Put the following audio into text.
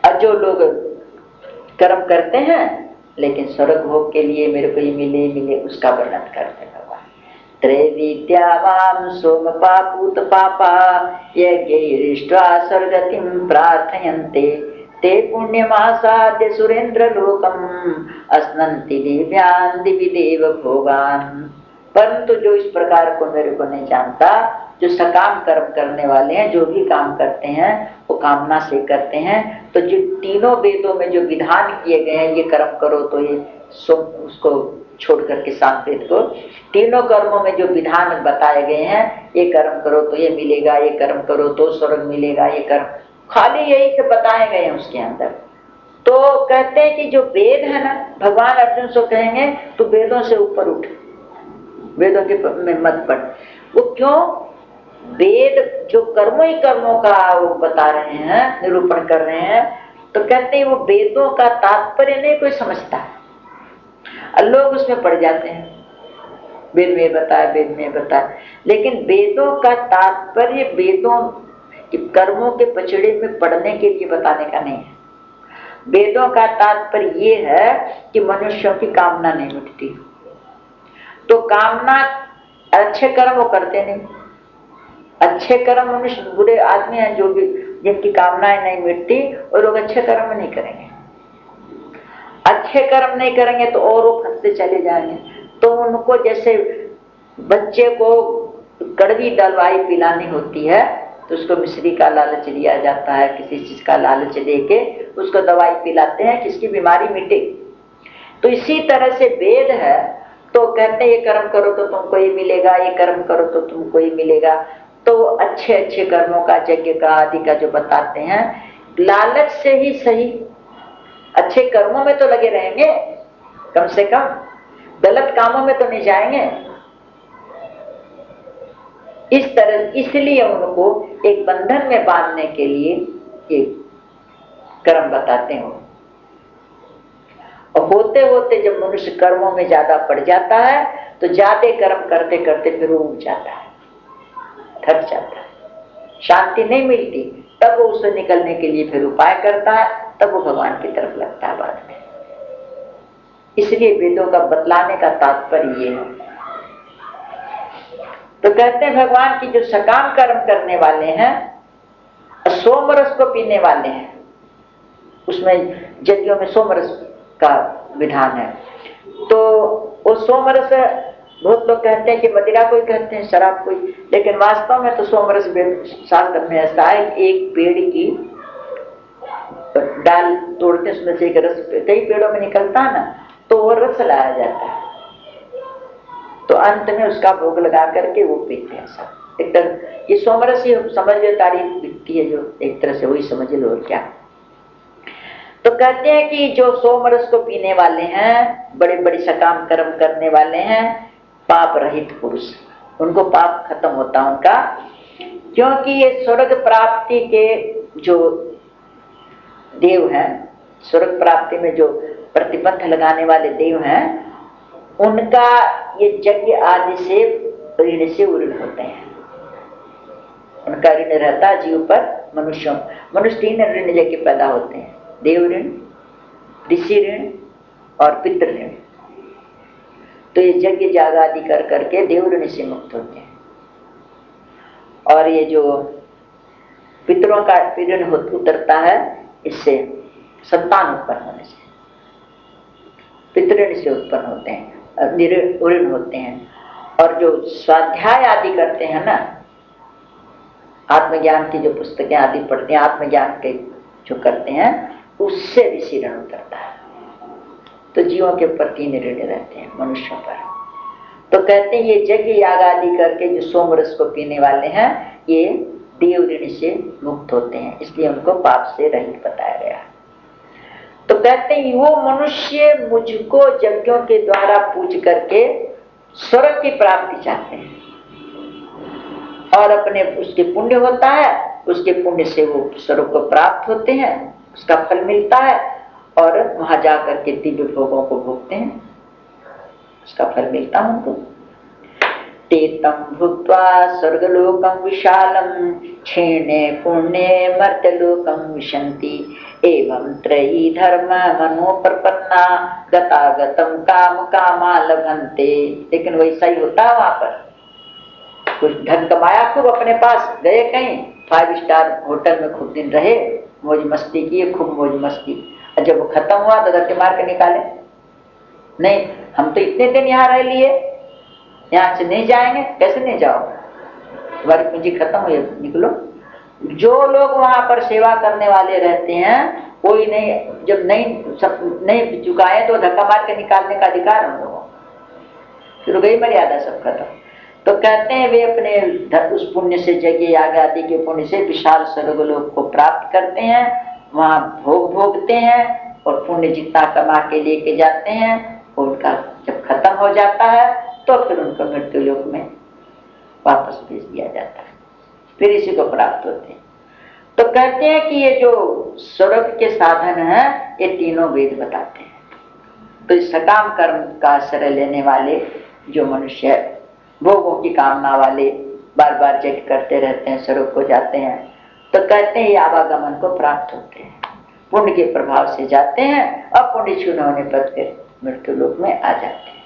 और जो लोग कर्म करते हैं लेकिन स्वर्ग भोग के लिए मेरे को ये मिले मिले उसका वर्णन करते हैं भगवान। त्रैविद्यावाम सोम पापूत पापा यज्ञैरिष्ट्वा स्वर्गतिं प्रार्थयन्ते ते पुण्यमासाद्य सुरेंद्र लोकम अस्नन्ति दिव्यान् दिवि देव भोगान्। परंतु जो इस प्रकार को मेरे को नहीं जानता, जो सकाम कर्म करने वाले हैं, जो भी काम करते हैं वो कामना से करते हैं, तो जो तीनों वेदों में जो विधान किए गए हैं, ये कर्म करो तो ये उसको छोड़ करके सात वेद को, तीनों कर्मों में जो विधान बताए गए हैं, ये कर्म करो तो ये मिलेगा, ये कर्म करो तो स्वर्ग मिलेगा, ये कर्म खाली यही से बताए गए हैं उसके अंदर। तो कहते हैं कि जो वेद है ना, भगवान अर्जुन से कहेंगे तो वेदों से ऊपर उठ, वेदों के में मत पढ़। वो क्यों? वेद जो कर्मों ही कर्मों का वो बता रहे हैं, निरूपण कर रहे हैं, तो कहते हैं वो वेदों का तात्पर्य नहीं कोई समझता है, लोग उसमें पड़ जाते हैं, वेद में बताया, वेद में बताया, लेकिन वेदों का तात्पर्य वेदों कर्मों के पचड़े में पड़ने के लिए बताने का नहीं है। वेदों का तात्पर्य ये है कि मनुष्यों की कामना नहीं मिटती, तो कामना अच्छे कर्म वो करते नहीं। अच्छे कर्म मनुष्य, बुरे आदमी हैं जो भी जिनकी कामनाएं नहीं मिटती, और लोग अच्छे कर्म नहीं करेंगे। अच्छे कर्म नहीं करेंगे तो और वो फंसते चले जाएंगे। तो उनको जैसे बच्चे को कड़वी दवाई पिलानी होती है तो उसको मिश्री का लालच लिया जाता है, किसी चीज का लालच देके उसको दवाई पिलाते हैं कि इसकी बीमारी मिटे। तो इसी तरह से वेद है, तो कहते हैं ये कर्म करो तो तुमको ये मिलेगा, ये कर्म करो तो तुमको ये मिलेगा। तो अच्छे अच्छे कर्मों का, यज्ञ का, आदि का जो बताते हैं, लालच से ही सही अच्छे कर्मों में तो लगे रहेंगे, कम से कम गलत कामों में तो नहीं जाएंगे। इस तरह इसलिए उनको एक बंधन में बांधने के लिए ये कर्म बताते हैं। और होते होते जब मनुष्य कर्मों में ज्यादा पड़ जाता है तो ज्यादा कर्म करते करते फिर वो उठ जाता है, थक जाता है, शांति नहीं मिलती, तब वो उससे निकलने के लिए फिर उपाय करता है, तब वो भगवान की तरफ लगता है बाद में। इसलिए वेदों का बतलाने का तात्पर्य ये है। तो कहते हैं भगवान की जो सकाम कर्म करने वाले हैं, सोमरस को पीने वाले हैं, उसमें यज्ञों में सोमरस का विधान है। तो वो सोमरस, बहुत लोग कहते हैं कि मदिरा को ही कहते हैं, शराब को ही, लेकिन वास्तव में तो सोमरस शास्त्र में ऐसा है, एक पेड़ की डाल तोड़ते उसमें से एक रस कई पेड़ों में निकलता है ना, तो वो रस लाया जाता है, तो अंत में उसका भोग लगा करके वो पीते हैं सब। एक तरह ये सोमरस ही समझ लो, तारीफ दिखती है जो, एक तरह से वही समझ लो और क्या। तो कहते हैं कि जो सोमरस को पीने वाले हैं, बड़े बड़े सकाम कर्म करने वाले हैं, पाप रहित पुरुष, उनको पाप खत्म होता है उनका, क्योंकि ये स्वर्ग प्राप्ति के जो देव हैं, स्वर्ग प्राप्ति में जो प्रतिबंध लगाने वाले देव हैं, उनका ये यज्ञ आदि से ऋण से उऋण होते हैं। उनका ऋण रहता है जीव पर, मनुष्यों, मनुष्य तीन ऋण लेके पैदा होते हैं, देव ऋण, ऋषि ऋण और पितृ ऋण। तो ये यज्ञ याग आदि कर करके देव ऋण से मुक्त होते हैं। और ये जो पितरों का ऋण उतरता है इससे, संतान उत्पन्न होने से, पितृण से उत्पन्न होते हैं, ऋण होते हैं। और जो स्वाध्याय आदि करते हैं ना, आत्मज्ञान की जो पुस्तकें आदि पढ़ते हैं, आत्मज्ञान के जो करते हैं, उससे ऋषि ऋण उतरता है। तो जीवों के ऊपर तीन ऋण रहते हैं, मनुष्यों पर। तो कहते हैं ये यज्ञ याग आदि करके जो सोमरस को पीने वाले हैं, ये देव ऋण से मुक्त होते हैं, इसलिए उनको पाप से रहित बताया गया है। तो कहते हैं वो मनुष्य मुझको यज्ञों के द्वारा पूज करके स्वर्ग की प्राप्ति चाहते हैं, और अपने उसके पुण्य होता है, उसके पुण्य से वो स्वर्ग को प्राप्त होते हैं, उसका फल मिलता है, और वहां जाकर के दिव्य भोगों को भोगते हैं, उसका फल मिलता है उनको। तेतं भुक्त्वा स्वर्गलोकं विशालं क्षीणे पुण्ये मर्त्यलोकं विशन्ति एवं त्रयी धर्म मनोप्रपन्ना गतागतं काम कामा लभन्ते। लेकिन वैसा ही होता है वहां पर, कुछ धन कमाया, खूब अपने पास गए कहीं 5 स्टार होटल में खूब दिन रहे, मौज मस्ती किए, खूब मौज मस्ती, और जब वो खत्म हुआ तो धक्के मार के निकाले, नहीं हम तो इतने दिन यहाँ रह लिए, यहाँ से नहीं जाएंगे। कैसे नहीं जाओ, तुम्हारी पूंजी खत्म हुई, निकलो। जो लोग वहां पर सेवा करने वाले रहते हैं, कोई नहीं, जब नहीं चुकाए तो धक्का मार के निकालने का अधिकार हम लोगों, फिर गई मर्यादा, सब खत्म। तो कहते हैं वे अपने उस पुण्य से, जगह याग आदि के पुण्य से विशाल स्वर्गलोक को प्राप्त करते हैं, वहां भोग भोगते हैं और पुण्य जितना कमा के लेके जाते हैं, उनका जब खत्म हो जाता है तो फिर उनको मृत्यु लोक में वापस भेज दिया जाता है, फिर इसी को प्राप्त होते हैं। तो कहते हैं कि ये जो स्वर्ग के साधन हैं, ये तीनों वेद बताते हैं। तो इस सकाम कर्म का आश्रय लेने वाले जो मनुष्य भोगों की कामना वाले बार बार यज्ञ करते रहते हैं, स्वर्ग को जाते हैं, तो कहते हैं ये आवागमन को प्राप्त होते हैं, पुण्य के प्रभाव से जाते हैं, और पुण्य क्षीण होने पर फिर मृत्यु लोक में आ जाते हैं।